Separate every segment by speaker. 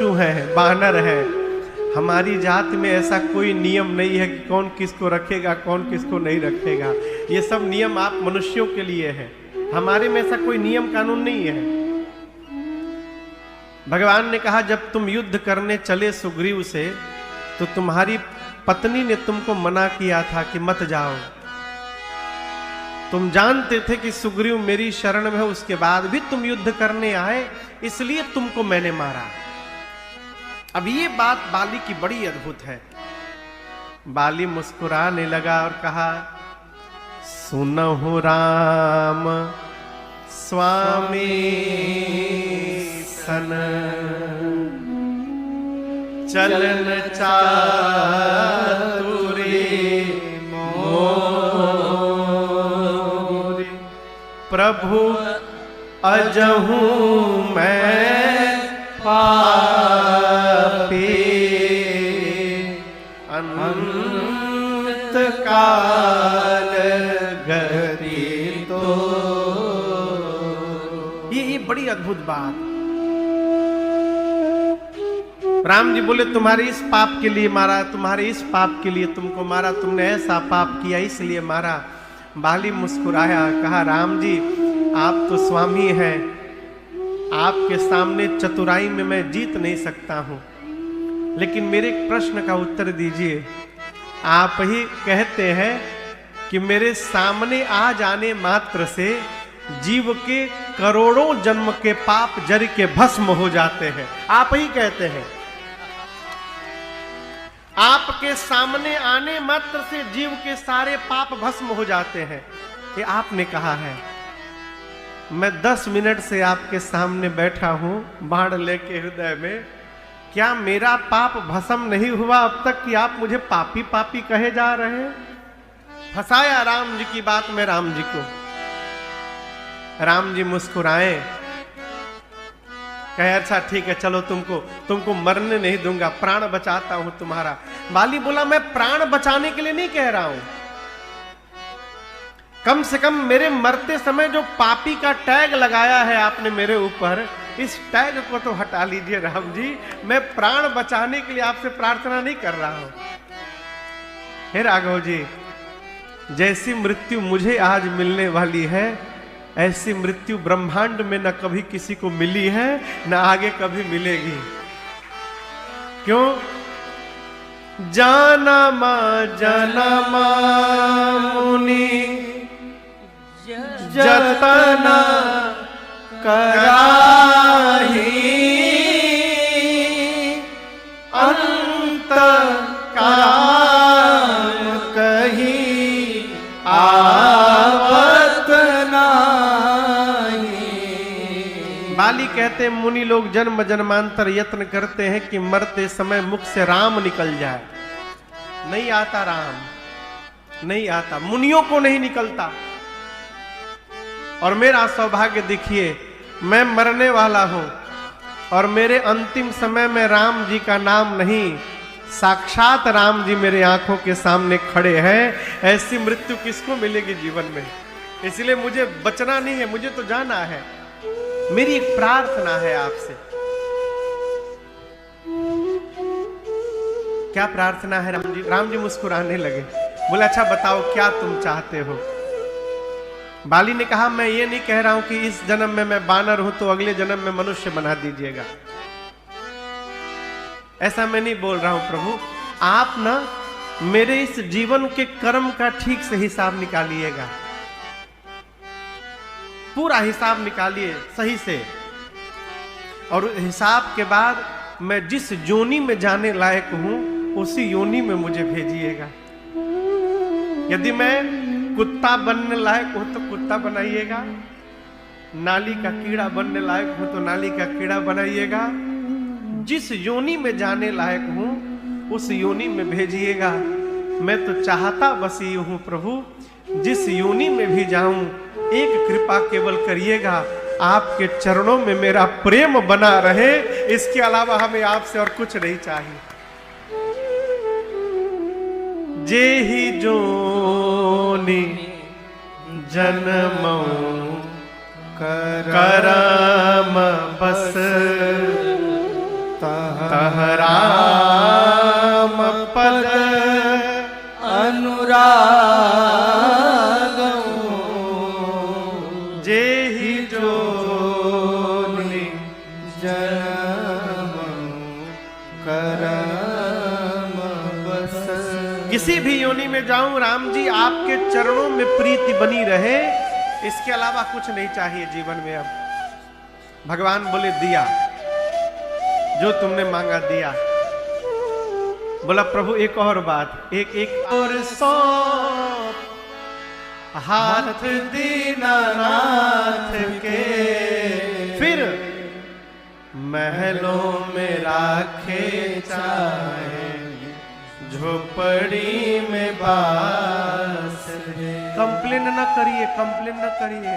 Speaker 1: पशु हैं, बानर हैं। हमारी जात में ऐसा कोई नियम नहीं है कि कौन किसको रखेगा, कौन किसको नहीं रखेगा। ये सब नियम आप मनुष्यों के लिए है, हमारे में ऐसा कोई नियम कानून नहीं है। भगवान ने कहा जब तुम युद्ध करने चले सुग्रीव से तो तुम्हारी पत्नी ने तुमको मना किया था कि मत जाओ। तुम जानते थे कि सुग्रीव मेरी शरण में है, उसके बाद भी तुम युद्ध करने आए, इसलिए तुमको मैंने मारा। अब ये बात बाली की बड़ी अद्भुत है। बाली मुस्कुराने लगा और कहा, सुनहु राम स्वामी सन चलन चातुरी मोरे, प्रभु अजहू मैं पापी अनंत काल गति तो। ये बड़ी अद्भुत बात। राम जी बोले तुम्हारे इस पाप के लिए मारा, तुम्हारे इस पाप के लिए तुमको मारा, तुमने ऐसा पाप किया इसलिए मारा। बाली मुस्कुराया, कहा राम जी आप तो स्वामी हैं, आपके सामने चतुराई में मैं जीत नहीं सकता हूं, लेकिन मेरे एक प्रश्न का उत्तर दीजिए। आप ही कहते हैं कि मेरे सामने आ जाने मात्र से जीव के करोड़ों जन्म के पाप जर के भस्म हो जाते हैं। आप ही कहते हैं, आपके सामने आने मात्र से जीव के सारे पाप भस्म हो जाते हैं, ये आपने कहा है। मैं 10 मिनट से आपके सामने बैठा हूं बाण लेके हृदय में, क्या मेरा पाप भस्म नहीं हुआ अब तक कि आप मुझे पापी पापी कहे जा रहे हैं? फंसाया राम जी की बात में राम जी को। राम जी मुस्कुराए, कहे अच्छा ठीक है चलो तुमको मरने नहीं दूंगा, प्राण बचाता हूं तुम्हारा। बाली बोला मैं प्राण बचाने के लिए नहीं कह रहा हूं, कम से कम मेरे मरते समय जो पापी का टैग लगाया है आपने मेरे ऊपर, इस टैग को तो हटा लीजिए राम जी। मैं प्राण बचाने के लिए आपसे प्रार्थना नहीं कर रहा हूं। हे राघव जी, जैसी मृत्यु मुझे आज मिलने वाली है ऐसी मृत्यु ब्रह्मांड में न कभी किसी को मिली है न आगे कभी मिलेगी। क्यों? जानमा जनमा मुनि जतना कराही, अंत काम कही आवत नाही। बाली कहते मुनि लोग जन्म जन्मांतर यत्न करते हैं कि मरते समय मुख से राम निकल जाए, नहीं आता राम, नहीं आता, मुनियों को नहीं निकलता। और मेरा सौभाग्य देखिए, मैं मरने वाला हूं और मेरे अंतिम समय में राम जी का नाम नहीं, साक्षात राम जी मेरे आंखों के सामने खड़े हैं। ऐसी मृत्यु किसको मिलेगी जीवन में? इसलिए मुझे बचना नहीं है, मुझे तो जाना है। मेरी एक प्रार्थना है आपसे। क्या प्रार्थना है राम जी? राम जी मुस्कुराने लगे, बोले अच्छा बताओ क्या तुम चाहते हो? बाली ने कहा मैं ये नहीं कह रहा हूं कि इस जन्म में मैं बानर हूं तो अगले जन्म में मनुष्य बना दीजिएगा, ऐसा मैं नहीं बोल रहा हूं प्रभु। आप ना मेरे इस जीवन के कर्म का ठीक से हिसाब निकालिएगा, पूरा हिसाब निकालिए सही से, और हिसाब के बाद मैं जिस योनि में जाने लायक हूं उसी योनि में मुझे भेजिएगा। यदि मैं कुत्ता बनने लायक हो तो कुत्ता बनाइएगा, नाली का कीड़ा बनने लायक हो तो नाली का कीड़ा बनाइएगा। जिस योनि में जाने लायक हूं उस योनि में भेजिएगा। मैं तो चाहता बस ये हूं प्रभु, जिस योनि में भी जाऊं एक कृपा केवल करिएगा, आपके चरणों में मेरा प्रेम बना रहे, इसके अलावा हमें आपसे और कुछ नहीं चाहिए। जे ही जोनि जन्मौ करम बस, तह राम पद
Speaker 2: अनुराग
Speaker 1: जेहि जोनि
Speaker 2: जन्म करम बस।
Speaker 1: किसी भी योनि में जाऊं राम जी आपके चरणों में प्रीति बनी रहे, इसके अलावा कुछ नहीं चाहिए जीवन में। अब भगवान बोले दिया, जो तुमने मांगा दिया। बोला प्रभु एक और बात, एक और सौंप हाथ दीनानाथ के, फिर महलों में राखे चाहे झोपड़ी में बास। कंप्लेन न करिए, कंप्लेन न करिए।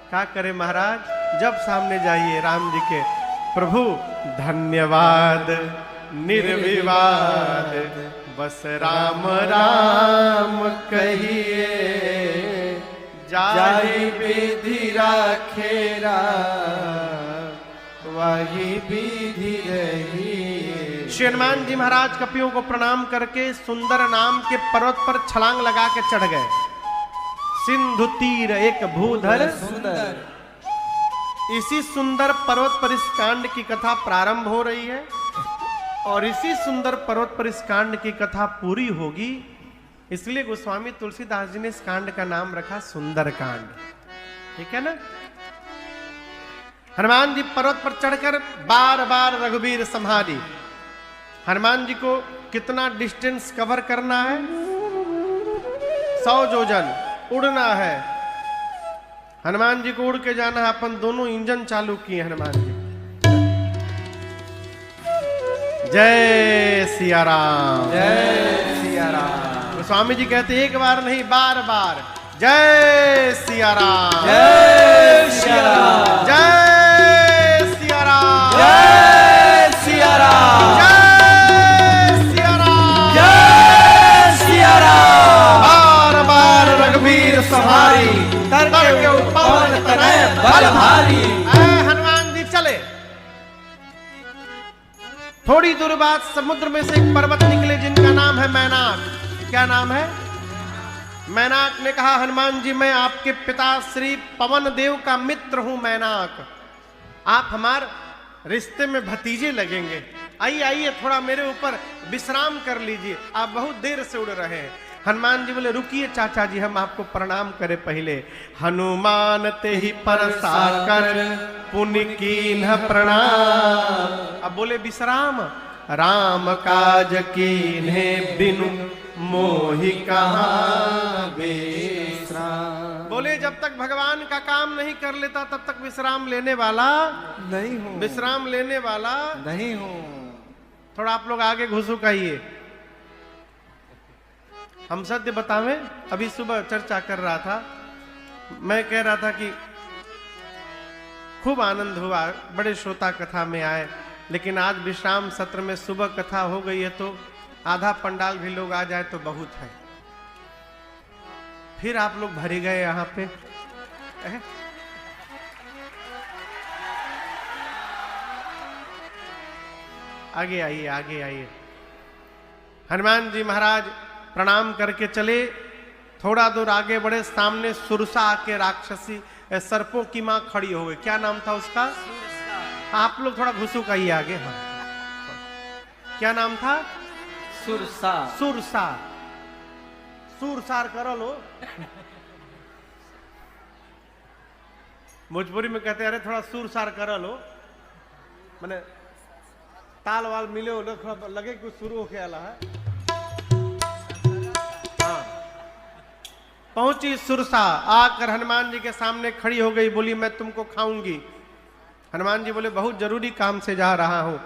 Speaker 1: क्या करे महाराज, जब सामने जाइए राम जी के, प्रभु धन्यवाद निर्विवाद बस राम राम कहिए,
Speaker 2: जाहि विधि राखेरा वही विधि रही।
Speaker 1: श्री हनुमान जी महाराज कपियों को प्रणाम करके सुंदर नाम के पर्वत पर छलांग लगा के चढ़ गए। सिंधु तीर एक भूधर
Speaker 2: सुंदर।
Speaker 1: इसी सुंदर पर्वत पर इस कांड की कथा प्रारंभ हो रही है और इसी सुंदर पर्वत पर इस कांड की कथा पूरी होगी। इसलिए गोस्वामी तुलसीदास जी ने इस कांड का नाम रखा सुंदर कांड। ठीक है ना। हनुमान जी पर्वत पर चढ़कर बार बार रघुवीर संहारी। हनुमान जी को कितना डिस्टेंस कवर करना है? 100 योजन उड़ना है। हनुमान जी को उड़ के जाना है। अपन दोनों इंजन चालू किए हनुमान जी। जय सिया राम,
Speaker 2: जय सिया राम।
Speaker 1: स्वामी जी कहते एक बार नहीं बार बार जय सिया राम,
Speaker 2: जय सिया राम,
Speaker 1: जय सिया राम,
Speaker 2: जय सिया राम,
Speaker 1: जय सिया राम,
Speaker 2: जय सिया राम।
Speaker 1: बार बार रघुवीर संहारी
Speaker 2: करके पवन तनय बल भारी।
Speaker 1: हनुमान जी चले। थोड़ी दूर बाद समुद्र में से एक पर्वत निकले जिनका नाम है मैनाक। क्या नाम है? मैनाक ने कहा हनुमान जी मैं आपके पिता श्री पवन देव का मित्र हूं मैनाक, आप हमारे रिश्ते में भतीजे लगेंगे। आइए आइए थोड़ा मेरे ऊपर विश्राम कर लीजिए, आप बहुत देर से उड़ रहे हैं। हनुमान जी बोले रुकिए चाचा जी हम आपको प्रणाम करें पहले। हनुमान ते ही परसाकर पुनि कीन्ह प्रणाम। अब बोले विश्राम, राम काज कीन्हे बिनु मोहि कहाँ विश्राम। बोले जब तक भगवान का काम नहीं कर लेता तब तक विश्राम लेने वाला
Speaker 2: नहीं हूँ,
Speaker 1: विश्राम लेने वाला
Speaker 2: नहीं हूँ।
Speaker 1: थोड़ा आप लोग आगे घुसुक आइए। हम सत्य बतावें, अभी सुबह चर्चा कर रहा था, मैं कह रहा था कि खूब आनंद हुआ, बड़े श्रोता कथा में आए, लेकिन आज विश्राम सत्र में सुबह कथा हो गई है तो आधा पंडाल भी लोग आ जाए तो बहुत है। फिर आप लोग भरे गए यहां पे। आगे आइए, आगे आइए। हनुमान जी महाराज प्रणाम करके चले। थोड़ा दूर आगे बढ़े, सामने सुरसा आके राक्षसी सर्पों की मां खड़ी हो गई। क्या नाम था उसका? आप लोग थोड़ा घुसुक आइए आगे। हाँ, क्या नाम था?
Speaker 2: सुरसा।
Speaker 1: सुरसा। सुरसार करो लो। भोजपुरी में कहते हैं अरे थोड़ा सुरसार करो लो, मैंने ताल वाल मिले हो थोड़ा लगे कुछ शुरू होके आला है। हाँ, पहुंची सुरसा, आकर हनुमान जी के सामने खड़ी हो गई, बोली मैं तुमको खाऊंगी। हनुमान जी बोले बहुत जरूरी काम से जा रहा हूं,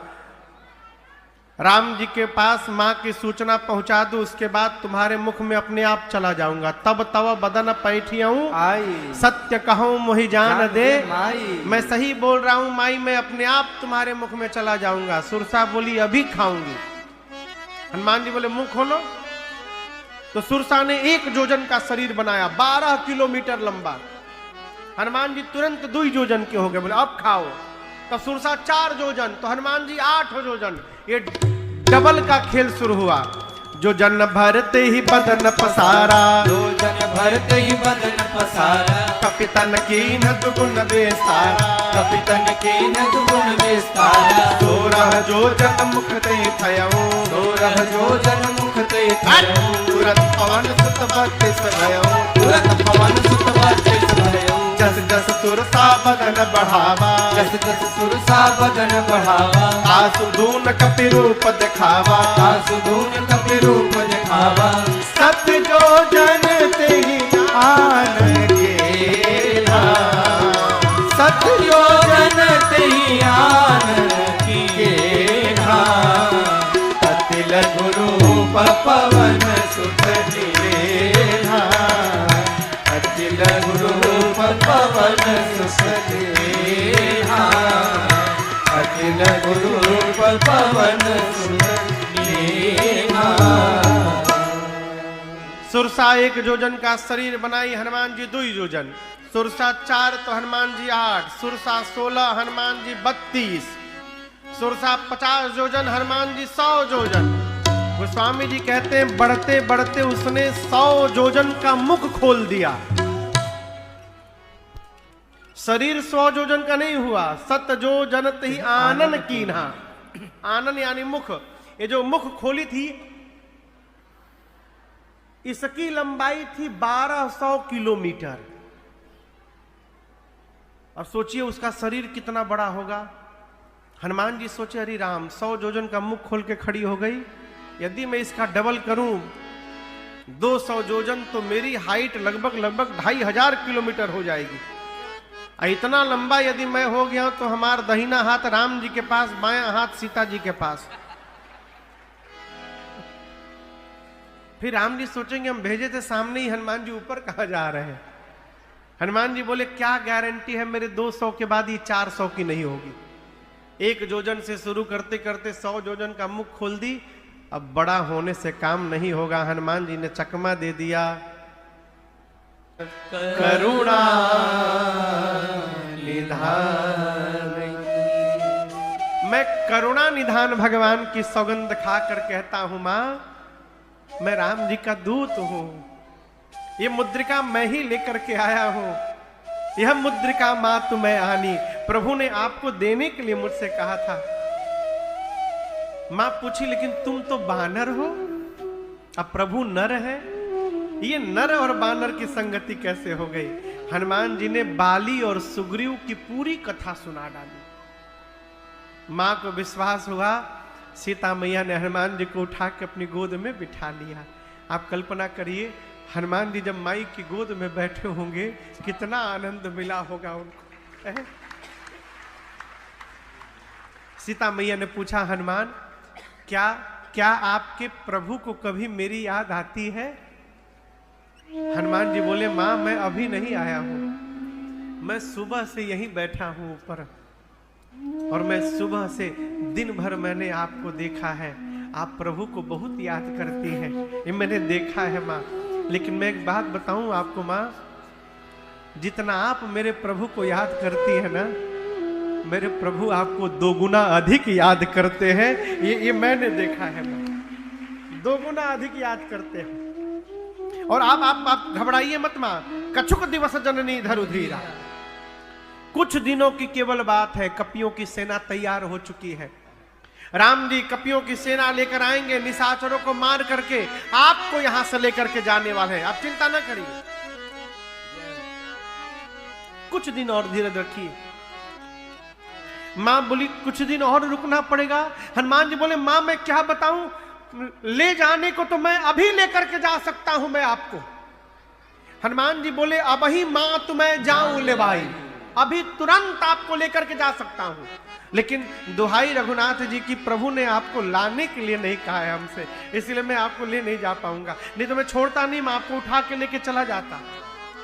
Speaker 1: राम जी के पास मां की सूचना पहुंचा दूं, उसके बाद तुम्हारे मुख में अपने आप चला जाऊंगा। तब तव बदन पैठियाऊं
Speaker 2: आई,
Speaker 1: सत्य कहूं मोहि जान दे।
Speaker 2: माई,
Speaker 1: मैं सही बोल रहा हूं माई, मैं अपने आप तुम्हारे मुख में चला जाऊंगा। सुरसा बोली अभी खाऊंगी। हनुमान जी बोले मुंह खोलो। तो सुरसा ने 1 योजन का शरीर बनाया, 12 किलोमीटर लंबा। हनुमान जी तुरंत 2 योजन के हो गए, बोले अब खाओ। तो सुरसा 4 योजन, तो हनुमान जी 8 योजन। ये डबल का खेल शुरू हुआ। जो जन भरते ही बदन पसारा,
Speaker 2: जो जन भरते ही बदन पसारा,
Speaker 1: कपितन कीन दुगुन बेसारा,
Speaker 2: कपितन कीन दुगुन विस्तारा।
Speaker 1: 16 योजन मुख ते थयऊ,
Speaker 2: 16 योजन मुख ते थयऊ।
Speaker 1: तुरंत पवन सुत 32 भयऊ,
Speaker 2: तुरंत पवन सुत 32 भयऊ।
Speaker 1: जस जस सुरसा बदन बढ़ावा,
Speaker 2: जस जस सुरसा बदन बढ़ावा,
Speaker 1: आसुधून कपि रूप दिखावा,
Speaker 2: आसुधून कपि रूप दिखावा।
Speaker 1: 7 योजन तेहि आनन केला, 7
Speaker 2: योजन तेहि आनन केला। अति लघु रूप पवन सुत लीला, अति लघु रूप पवन सुत लीला, अति लघु रूप पवन सुत लीला।
Speaker 1: सुरसा 1 योजन का शरीर बनाई, हनुमान जी 2 योजन। सुरसा 4 तो हनुमान जी 8, सुरसा 16, हनुमान जी 32, सुरसा 50 योजन, हनुमान जी 100 योजन। गोस्वामी जी कहते हैं बढ़ते बढ़ते उसने 100 योजन का मुख खोल दिया। शरीर 100 योजन का नहीं हुआ, 7 योजन ही आनन कीन्हा। आनन यानी मुख। ये जो मुख खोली थी इसकी लंबाई थी 1200 किलोमीटर। अब सोचिए उसका शरीर कितना बड़ा होगा। हनुमान जी सोचे अरे राम 100 योजन का मुख खोल के खड़ी हो गई, यदि मैं इसका डबल करूं 200 योजन तो मेरी हाइट लगभग 2500 किलोमीटर हो जाएगी। इतना लंबा यदि मैं हो गया तो हमारा दाहिना हाथ राम जी के पास, बायां हाथ सीता जी के पास। फिर राम जी सोचेंगे हम भेजे थे सामने ही, हनुमान जी ऊपर कहां जा रहे हैं। हनुमान जी बोले क्या गारंटी है मेरे 200 के बाद ये 400 की नहीं होगी। 1 योजन से शुरू करते करते 100 योजन का मुख खोल दी। अब बड़ा होने से काम नहीं होगा, हनुमान जी ने चकमा दे दिया करुणा निधान। मैं करुणा निधान भगवान की सौगंध खाकर कहता हूं मां मैं राम जी का दूत हूं। ये मुद्रिका मैं ही लेकर के आया हूं। यह मुद्रिका मां तुम्हें आनी, प्रभु ने आपको देने के लिए मुझसे कहा था। मां पूछी लेकिन तुम तो बानर हो, अब प्रभु नर है, ये नर और बानर की संगति कैसे हो गई। हनुमान जी ने बाली और सुग्रीव की पूरी कथा सुना डाली। मां को विश्वास हुआ, सीता मैया ने हनुमान जी को उठा के अपनी गोद में बिठा लिया। आप कल्पना करिए हनुमान जी जब माई की गोद में बैठे होंगे कितना आनंद मिला होगा उनको। सीता मैया ने पूछा हनुमान क्या आपके प्रभु को कभी मेरी याद आती है। हनुमान जी बोले मां मैं अभी नहीं आया हूं, मैं सुबह से यहीं बैठा हूं ऊपर, और मैं सुबह से दिन भर मैंने आपको देखा है, आप प्रभु को बहुत याद करती हैं, ये मैंने देखा है मां। लेकिन मैं एक बात बताऊं आपको मां, जितना आप मेरे प्रभु को याद करती है ना, मेरे प्रभु आपको 2 गुना अधिक याद करते हैं। ये मैंने देखा है मां, 2 गुना अधिक याद करते हैं। और आप घबराइए मत मां, कछुक दिवस जननी धरु धीरा। कुछ दिनों की केवल बात है, कपियों की सेना तैयार हो चुकी है। राम जी कपियों की सेना लेकर आएंगे, निशाचरों को मार करके आपको यहां से लेकर के जाने वाले हैं। आप चिंता ना करिए, कुछ दिन और धीरज रखिए। मां बोली कुछ दिन और रुकना पड़ेगा। हनुमान जी बोले मां मैं क्या बताऊं, ले जाने को तो मैं अभी लेकर के जा सकता हूं मैं आपको। हनुमान जी बोले अब ही मां तुम्हें जाऊं ले भाई, अभी तुरंत आपको लेकर के जा सकता हूं, लेकिन दुहाई रघुनाथ जी की प्रभु ने आपको लाने के लिए नहीं कहा है हमसे, इसलिए मैं आपको ले नहीं जा पाऊंगा। नहीं तो मैं छोड़ता नहीं, मैं आपको उठा के लेके चला जाता।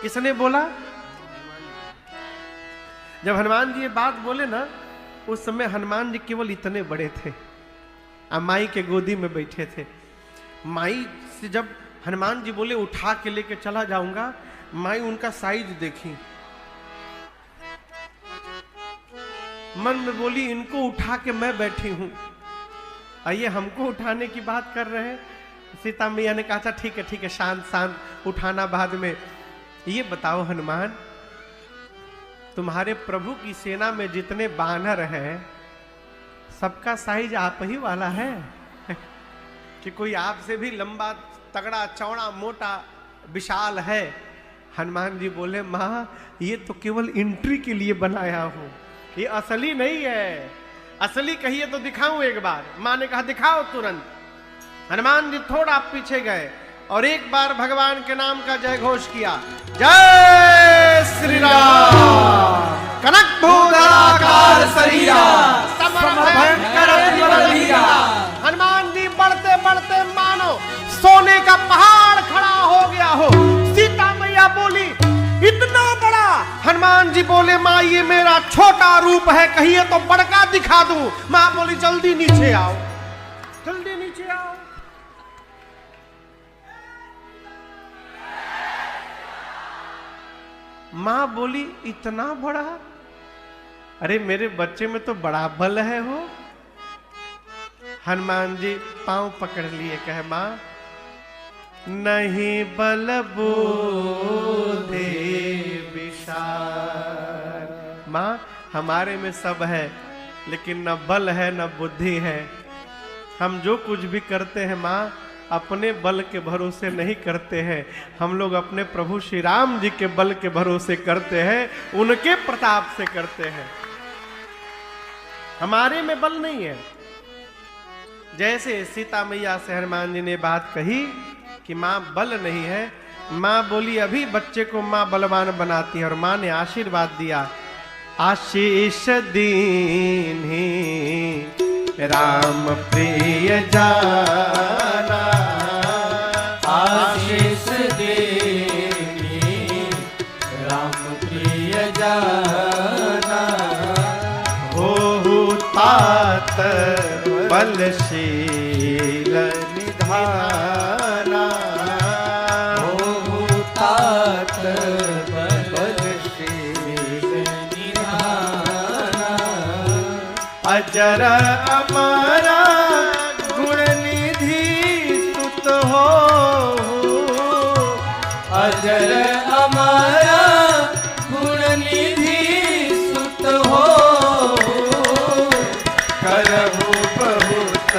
Speaker 1: किसने बोला? जब हनुमान जी ये बात बोले ना, उस समय हनुमान जी केवल इतने बड़े थे, माई के गोदी में बैठे थे। माई से जब हनुमान जी बोले उठा के लेके चला जाऊंगा, माई उनका साइज देखी, मन में बोली इनको उठा के मैं बैठी हूं, आइए हमको उठाने की बात कर रहे हैं। सीता मैया ने कहा था ठीक है शांत शांत उठाना बाद में। ये बताओ हनुमान, तुम्हारे प्रभु की सेना में जितने बानर हैं सबका साइज आप ही वाला है कि कोई आपसे भी लंबा तगड़ा चौड़ा मोटा विशाल है? हनुमान जी बोले माँ ये तो केवल एंट्री के लिए बनाया हूं, ये असली नहीं है। असली कहिए तो दिखाऊं एक बार। माँ ने कहा दिखाओ तुरंत। हनुमान जी थोड़ा पीछे गए और एक बार भगवान के नाम का जय घोष किया, जय श्री राम। कनक भूधराकार शरीरा समर भयंकर बलिया। हनुमान जी बढ़ते बढ़ते मानो सोने का पहाड़ खड़ा हो गया हो। सीता मैया बोली इतना बड़ा? हनुमान जी बोले माँ ये मेरा छोटा रूप है, कहिए तो बड़का दिखा दूं। माँ बोली जल्दी नीचे आओ, जल्दी नीचे आओ। माँ बोली इतना बड़ा? अरे मेरे बच्चे में तो बड़ा बल है हो। हनुमान जी पांव पकड़ लिए, कहे माँ नहीं बल बुद्धि विशाल। माँ हमारे में सब है लेकिन न बल है न बुद्धि है। हम जो कुछ भी करते हैं माँ अपने बल के भरोसे नहीं करते हैं, हम लोग अपने प्रभु श्री राम जी के बल के भरोसे करते हैं, उनके प्रताप से करते हैं। हमारे में बल नहीं है। जैसे सीता मैया से हनुमान जी ने बात कही कि माँ बल नहीं है, माँ बोली अभी बच्चे को माँ बलवान बनाती है। और माँ ने आशीर्वाद दिया, आशीष दीन्ही राम प्रिय जाना।
Speaker 2: आशीष दीन्ही राम प्रिय जाना।
Speaker 1: हो तात बलशील निधाना।
Speaker 2: हो तात बलशील निधाना।
Speaker 1: अजर अमरा गुण निधि सुत हो।
Speaker 2: अजर अमरा गुण निधि सुत हो।
Speaker 1: करहु बहुत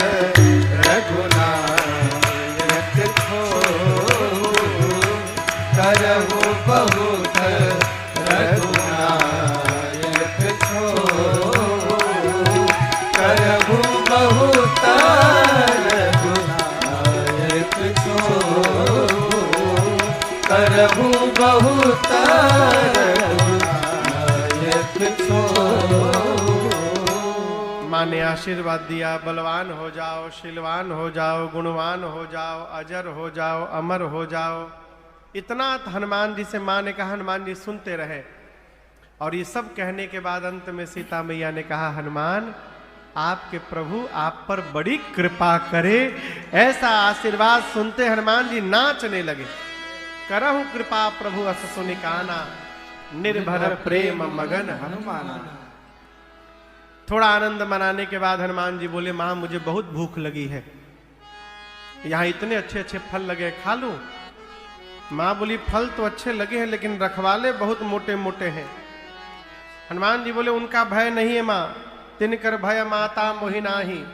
Speaker 1: रघुनायक हो।
Speaker 2: करहु बहुत रघुनायक छो। करहु बहुत रघुनायक छो। करहु बहुत रघुनायक छो।
Speaker 1: माँ ने आशीर्वाद दिया, बलवान हो जाओ, शीलवान हो जाओ, गुणवान हो जाओ, अजर हो जाओ, अमर हो जाओ। इतना हनुमान जी से माँ ने कहा। हनुमान जी सुनते रहे और ये सब कहने के बाद अंत में सीता मैया ने कहा हनुमान आपके प्रभु आप पर बड़ी कृपा करे। ऐसा आशीर्वाद सुनते हनुमान जी नाचने लगे। करहु कृपा प्रभु अस सुनि काना। निर्भर प्रेम मगन हनुमाना। थोड़ा आनंद मनाने के बाद हनुमान जी बोले माँ मुझे बहुत भूख लगी है, यहाँ इतने अच्छे अच्छे फल लगे खा लूं? माँ बोली फल तो अच्छे लगे हैं लेकिन रखवाले बहुत मोटे मोटे हैं। हनुमान जी बोले उनका भय नहीं है माँ, तिनकर भय माता मोहि नाही।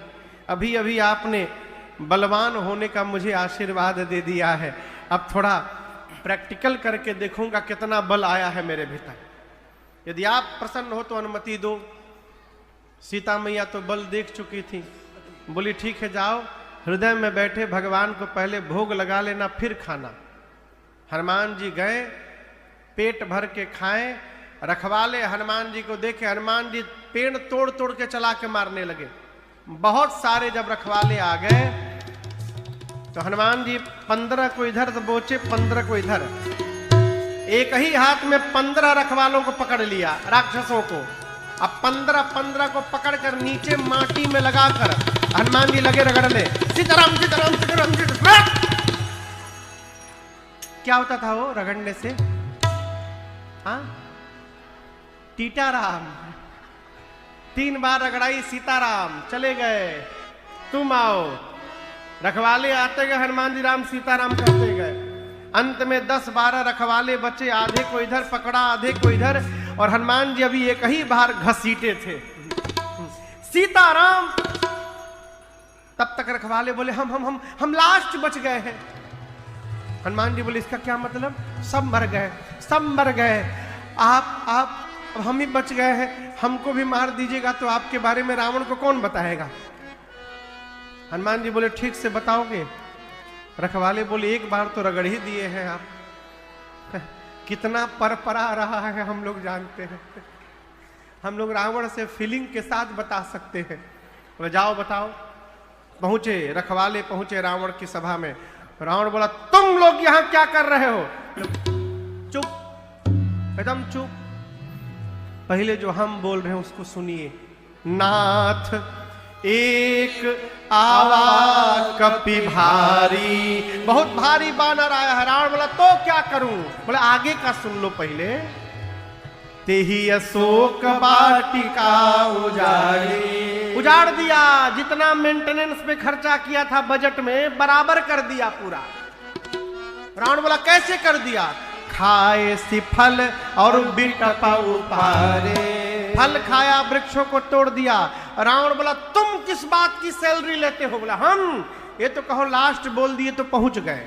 Speaker 1: अभी अभी आपने बलवान होने का मुझे आशीर्वाद दे दिया है, अब थोड़ा प्रैक्टिकल करके देखूंगा कितना बल आया है मेरे भीतर। यदि आप प्रसन्न हो तो अनुमति दो। सीता मैया तो बल देख चुकी थी, बोली ठीक है जाओ, हृदय में बैठे भगवान को पहले भोग लगा लेना फिर खाना। हनुमान जी गए, पेट भर के खाएं। रखवाले हनुमान जी को देखे, हनुमान जी पेड़ तोड़ तोड़ के चला के मारने लगे। बहुत सारे जब रखवाले आ गए तो हनुमान जी 15 को इधर दबोचे, 15 को इधर। एक ही हाथ में 15 रखवालों को पकड़ लिया, राक्षसों को। अब 15 को पकड़कर नीचे माटी में लगाकर हनुमान जी लगे रगड़ने, सीताराम सीताराम सीताराम सीताराम। क्या होता था वो रगड़ने से? हाँ, टीटाराम। 3 बार रगड़ाई, सीताराम चले गए, तुम आओ। रखवाले आते गए, हनुमान जी राम सीताराम करते गए। अंत में 10-12 रखवाले बचे, आधे को इधर पकड़ा, आधे को इधर, और हनुमान जी अभी एक ही बार घसीटे थे, सीताराम। तब तक रखवाले बोले हम लास्ट बच गए हैं। हनुमान जी बोले इसका क्या मतलब? सब मर गए, सब मर गए, आप अब हम ही बच गए हैं, हमको भी मार दीजिएगा तो आपके बारे में रावण को कौन बताएगा? हनुमान जी बोले ठीक से बताओगे? रखवाले बोले एक बार तो रगड़ ही दिए हैं आप, कितना परपरा रहा है हम लोग जानते हैं, हम लोग रावण से फीलिंग के साथ बता सकते हैं। बोले जाओ बताओ। पहुंचे रखवाले, पहुंचे रावण की सभा में। रावण बोला तुम लोग यहां क्या कर रहे हो? चुप, एकदम चुप, पहले जो हम बोल रहे हैं उसको सुनिए। नाथ एक आवा कपि भारी, बहुत भारी बानर आया है। रावण बोला तो क्या करूं? बोला आगे का सुन लो पहले। तेहि अशोक वाटिका उजाड़ी, उजाड़ दिया, जितना मेंटेनेंस पे खर्चा किया था बजट में बराबर कर दिया पूरा। रावण बोला कैसे कर दिया? खाए सी फल और बिटपा उपारे, फल खाया, वृक्षों को तोड़ दिया। रावण बोला तुम किस बात की सैलरी लेते हो? बोला हम, ये तो कहो लास्ट बोल दिए तो पहुंच गए,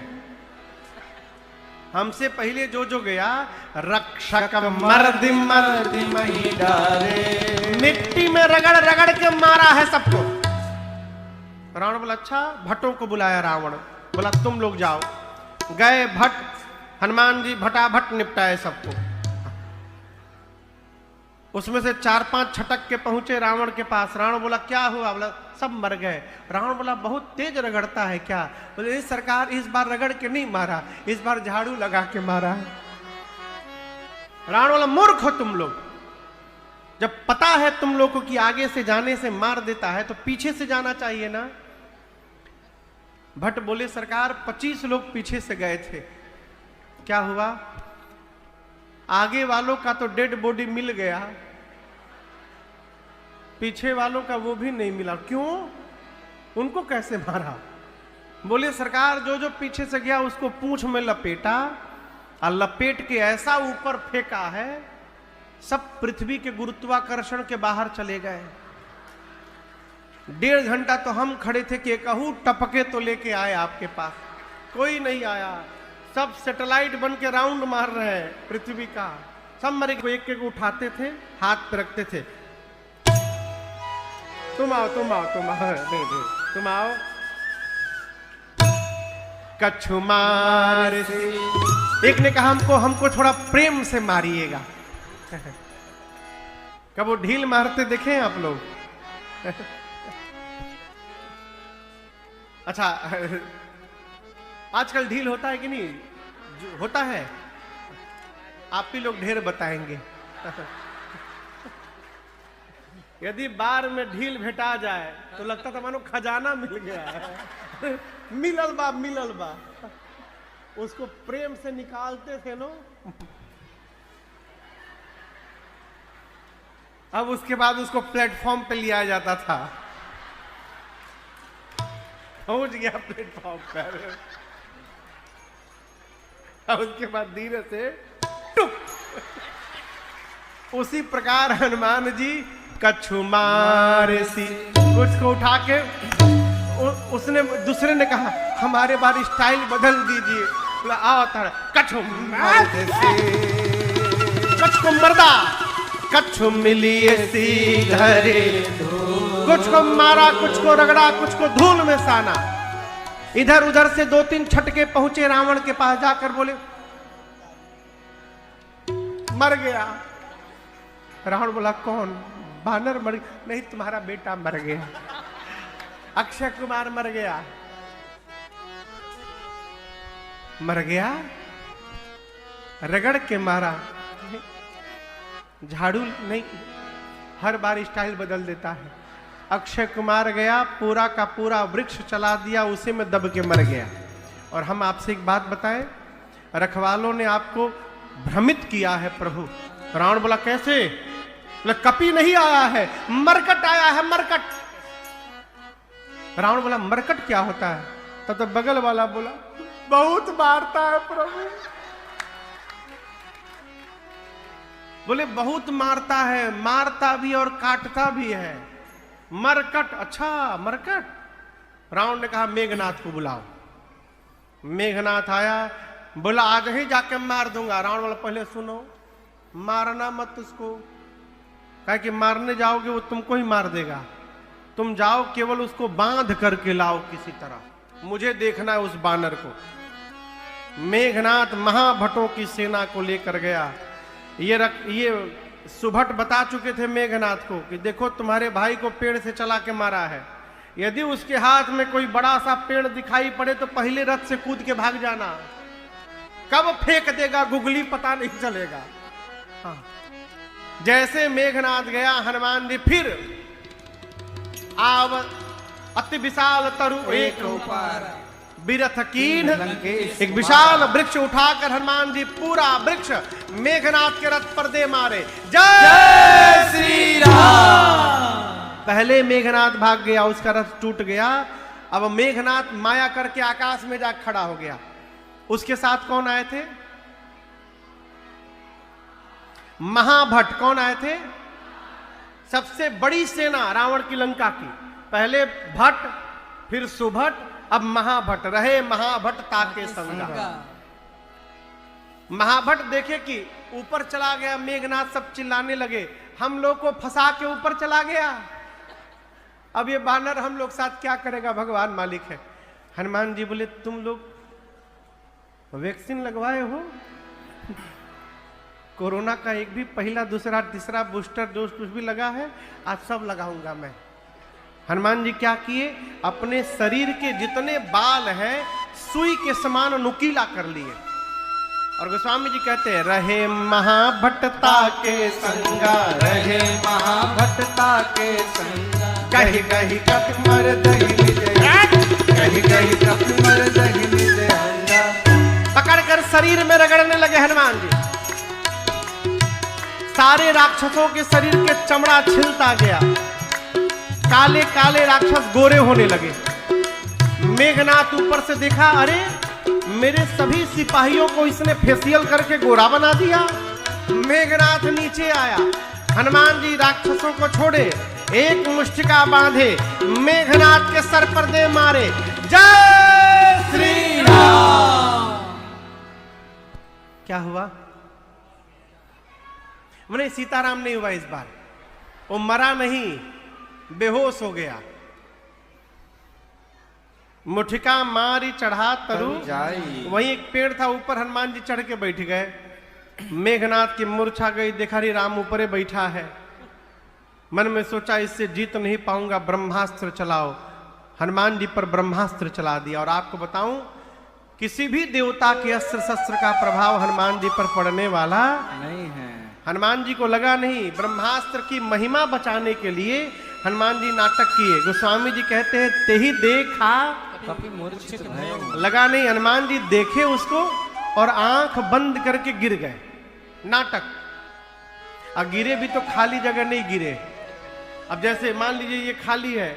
Speaker 1: हमसे पहले जो गया रक्षक मर्दि मर्दि मही डारे, मिट्टी में रगड़ रगड़ के मारा है सबको। रावण बोला अच्छा। भट्टों को बुलाया रावण, बोला तुम लोग जाओ। गए भट्ट, हनुमान जी भटाभट निपटाए सबको। उसमें से 4-5 छटक के पहुंचे रावण के पास। रावण बोला क्या हुआ? बोला सब मर गए। रावण बोला बहुत तेज रगड़ता है क्या? बोले सरकार इस बार रगड़ के नहीं मारा, इस बार झाड़ू लगा के मारा है। रावण बोला मूर्ख हो तुम लोग, जब पता है तुम लोग को कि आगे से जाने से मार देता है तो पीछे से जाना चाहिए ना। भट्ट बोले सरकार 25 लोग पीछे से गए थे, क्या हुआ? आगे वालों का तो डेड बॉडी मिल गया, पीछे वालों का वो भी नहीं मिला। क्यों? उनको कैसे मारा? बोले सरकार जो पीछे से गया उसको पूंछ में लपेटा और लपेट के ऐसा ऊपर फेंका है सब पृथ्वी के गुरुत्वाकर्षण के बाहर चले गए। 1.5 घंटा तो हम खड़े थे कि कहूं टपके तो लेके आए आपके पास, कोई नहीं आया। सब सैटेलाइट बन के राउंड मार रहे हैं पृथ्वी का। सब मरे को एक एक उठाते थे, हाथ पे रखते थे। तुम आओ तुम आओ तुम आओ, नहीं तुम आओ। कछु मार से, एक ने कहा हमको थोड़ा प्रेम से मारिएगा। कब वो ढील मारते देखे आप लोग? अच्छा आजकल ढील होता है कि नहीं? होता है, आप ही लोग ढेर बताएंगे। यदि बार में ढील भेटा जाए तो लगता था मानो खजाना मिल गया है। मिलल बा उसको प्रेम से निकालते थे नो। अब उसके बाद उसको प्लेटफॉर्म पे लिया जाता था, पहुंच गया प्लेटफॉर्म पर, और उसके बाद धीरे से टुक। उसी प्रकार हनुमान जी कछु मार सी, उसको उठा के उसने दूसरे ने कहा हमारे बार स्टाइल बदल दीजिए। बोला आओ तारा कछु मार से, कछु मर्दा कछु मिलिए सी धरे, कुछ को मारा, कुछ को रगड़ा, कुछ को धूल में साना। इधर उधर से 2-3 छटके पहुंचे रावण के पास, जाकर बोले मर गया। रावण बोला कौन? बानर मर? नहीं तुम्हारा बेटा मर गया, अक्षय कुमार मर गया। मर गया? रगड़ के मारा? झाड़ू नहीं, हर बार स्टाइल बदल देता है। अक्षय कुमार गया, पूरा का पूरा वृक्ष चला दिया, उसी में दब के मर गया। और हम आपसे एक बात बताएं, रखवालों ने आपको भ्रमित किया है प्रभु। रावण बोला कैसे? बोले कपि नहीं आया है, मरकट आया है, मरकट। रावण बोला मरकट क्या होता है? तब तो बगल वाला बोला बहुत मारता है प्रभु। बोले बहुत मारता है, मारता भी और काटता भी है, मरकट। अच्छा मरकट। रावण ने कहा मेघनाथ को बुलाओ। मेघनाथ आया, बोला आज ही जाके मार दूंगा। रावण बोला पहले सुनो, मारना मत उसको, कहा कि मारने जाओगे वो तुमको ही मार देगा। तुम जाओ केवल उसको बांध करके लाओ किसी तरह, मुझे देखना है उस बानर को। मेघनाथ महाभटों की सेना को लेकर गया। ये सुभट बता चुके थे मेघनाथ को कि देखो तुम्हारे भाई को पेड़ से चला के मारा है, यदि उसके हाथ में कोई बड़ा सा पेड़ दिखाई पड़े तो पहले रथ से कूद के भाग जाना, कब फेंक देगा गुगली पता नहीं चलेगा। हाँ। जैसे मेघनाथ गया, हनुमान जी फिर आव अति विशाल तरु एक ऊपर बिरथ कीन, एक विशाल वृक्ष उठाकर हनुमान जी पूरा वृक्ष मेघनाथ के रथ पर दे मारे। जय श्री राम। पहले मेघनाथ भाग गया, उसका रथ टूट गया। अब मेघनाथ माया करके आकाश में जा खड़ा हो गया। उसके साथ कौन आए थे? महाभट। कौन आए थे? सबसे बड़ी सेना रावण की लंका की। पहले भट्ट, फिर सुभट, अब महाभट। रहे महाभट ताके संगा। महाभट देखे कि ऊपर चला गया मेघनाथ, सब चिल्लाने लगे हम लोग को फंसा के ऊपर चला गया, अब ये बानर हम लोग साथ क्या करेगा, भगवान मालिक है। हनुमान जी बोले तुम लोग वैक्सीन लगवाए हो? कोरोना का एक भी पहला दूसरा तीसरा बूस्टर डोज कुछ भी लगा है? आज सब लगाऊंगा मैं। हनुमान जी क्या किए, अपने शरीर के जितने बाल हैं सुई के समान नुकीला कर लिए। और गोस्वामी जी कहते हैं रहे महाभट्टता के संगा,
Speaker 2: रहे महाभट्टता के संगा,
Speaker 1: कही कही कप मर दही
Speaker 2: कही कही कप मर दही अंगा।
Speaker 1: पकड़कर शरीर में रगड़ने लगे हनुमान जी। सारे राक्षसों के शरीर के चमड़ा छिलता गया, काले काले राक्षस गोरे होने लगे। मेघनाथ ऊपर से देखा, अरे मेरे सभी सिपाहियों को इसने फेशियल करके गोरा बना दिया। मेघनाथ नीचे आया, हनुमान जी राक्षसों को छोड़े, एक मुष्टिका बांधे, मेघनाथ के सर पर दे मारे। जय श्री राम। क्या हुआ? मैंने सीताराम नहीं हुआ इस बार, वो मरा नहीं, बेहोश हो गया। मुठिका मारी चढ़ा तरु
Speaker 2: जाई।
Speaker 1: वहीं एक पेड़ था, ऊपर हनुमान जी चढ़ के बैठ गए। मेघनाथ की मूर्छा गई, देखा रे राम ऊपरे बैठा है। मन में सोचा इससे जीत नहीं पाऊंगा, ब्रह्मास्त्र चलाओ। हनुमान जी पर ब्रह्मास्त्र चला दिया। और आपको बताऊं, किसी भी देवता के अस्त्र शस्त्र का प्रभाव हनुमान जी पर पड़ने वाला
Speaker 2: नहीं है।
Speaker 1: हनुमान जी को लगा नहीं। ब्रह्मास्त्र की महिमा बचाने के लिए हनुमान जी नाटक किए। गोस्वामी जी कहते हैं तेही देखा
Speaker 2: कपि मूर्छित भयो।
Speaker 1: लगा नहीं, हनुमान जी देखे उसको और आंख बंद करके गिर गए। नाटक। अब गिरे भी तो खाली जगह नहीं गिरे। अब जैसे मान लीजिए ये खाली है,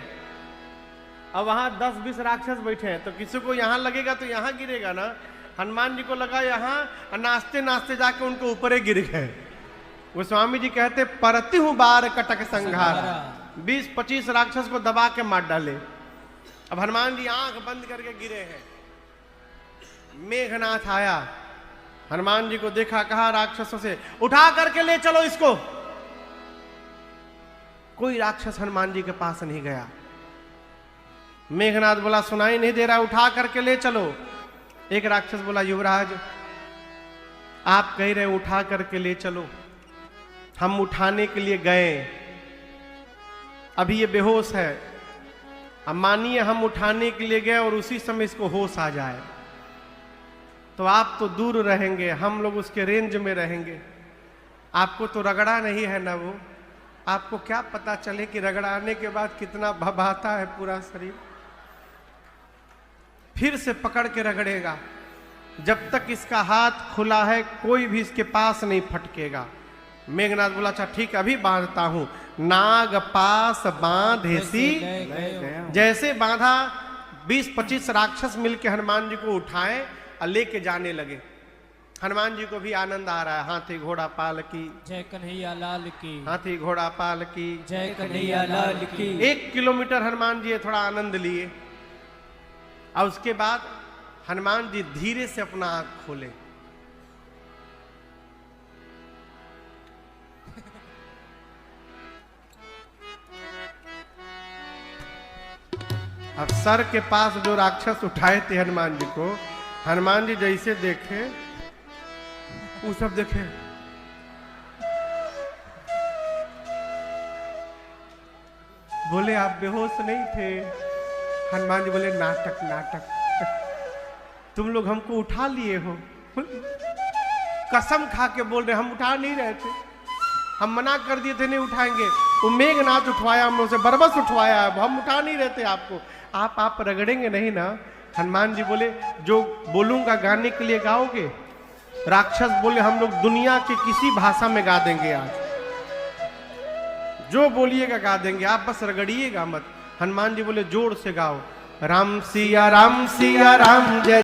Speaker 1: अब वहां 10-20 राक्षस बैठे हैं, तो किसी को यहां लगेगा तो यहां गिरेगा ना। हनुमान जी को लगा यहां, नाचते नाचते जाके उनको ऊपर ही गिर गए। गोस्वामी जी कहते परति हूं बार कटक संघार, 20-25 राक्षस को दबा के मार डाले। अब हनुमान जी आंख बंद करके गिरे हैं। मेघनाथ आया, हनुमान जी को देखा, कहा राक्षसों से उठा करके ले चलो इसको। कोई राक्षस हनुमान जी के पास नहीं गया। मेघनाथ बोला सुनाई नहीं दे रहा, उठा करके ले चलो। एक राक्षस बोला युवराज आप कह रहे उठा करके ले चलो, हम उठाने के लिए गए, अभी ये बेहोश है। अब मानिए हम उठाने के लिए गए और उसी समय इसको होश आ जाए, तो आप तो दूर रहेंगे, हम लोग उसके रेंज में रहेंगे। आपको तो रगड़ा नहीं है ना वो, आपको क्या पता चले कि रगड़ाने के बाद कितना भभाता है पूरा शरीर। फिर से पकड़ के रगड़ेगा, जब तक इसका हाथ खुला है कोई भी इसके पास नहीं फटकेगा। मेघनाथ बोला अच्छा ठीक अभी बांधता हूं। नाग पास बांधेसी, जैसे बांधा 20-25 राक्षस मिलके हनुमान जी को उठाए और लेके जाने लगे। हनुमान जी को भी आनंद आ रहा है। हाथी घोड़ा पाल की
Speaker 2: जय कन्हैया लाल की,
Speaker 1: हाथी घोड़ा पाल की
Speaker 2: जय कन्हैया लाल की।
Speaker 1: 1 किलोमीटर हनुमान जी थोड़ा आनंद लिए और उसके बाद हनुमान जी धीरे से अपना आंख खोले। अब सर के पास जो राक्षस उठाए थे हनुमान जी को, हनुमान जी जैसे देखे वो सब देखे, बोले आप बेहोश नहीं थे? हनुमान जी बोले नाटक नाटक, तुम लोग हमको उठा लिए हो। कसम खा के बोल रहे हम उठा नहीं रहे थे, हम मना कर दिए थे नहीं उठाएंगे। वो मेघनाथ उठवाया, हम लोग से बरबस उठवाया, हम उठा नहीं रहते आपको। आप रगड़ेंगे नहीं ना? हनुमान जी बोले जो बोलूंगा गाने के लिए गाओगे? राक्षस बोले हम लोग दुनिया के किसी भाषा में गा देंगे, आज जो बोलिएगा गा देंगे, आप बस रगड़िएगा मत। हनुमान जी बोले जोर से गाओ, राम सिया राम जय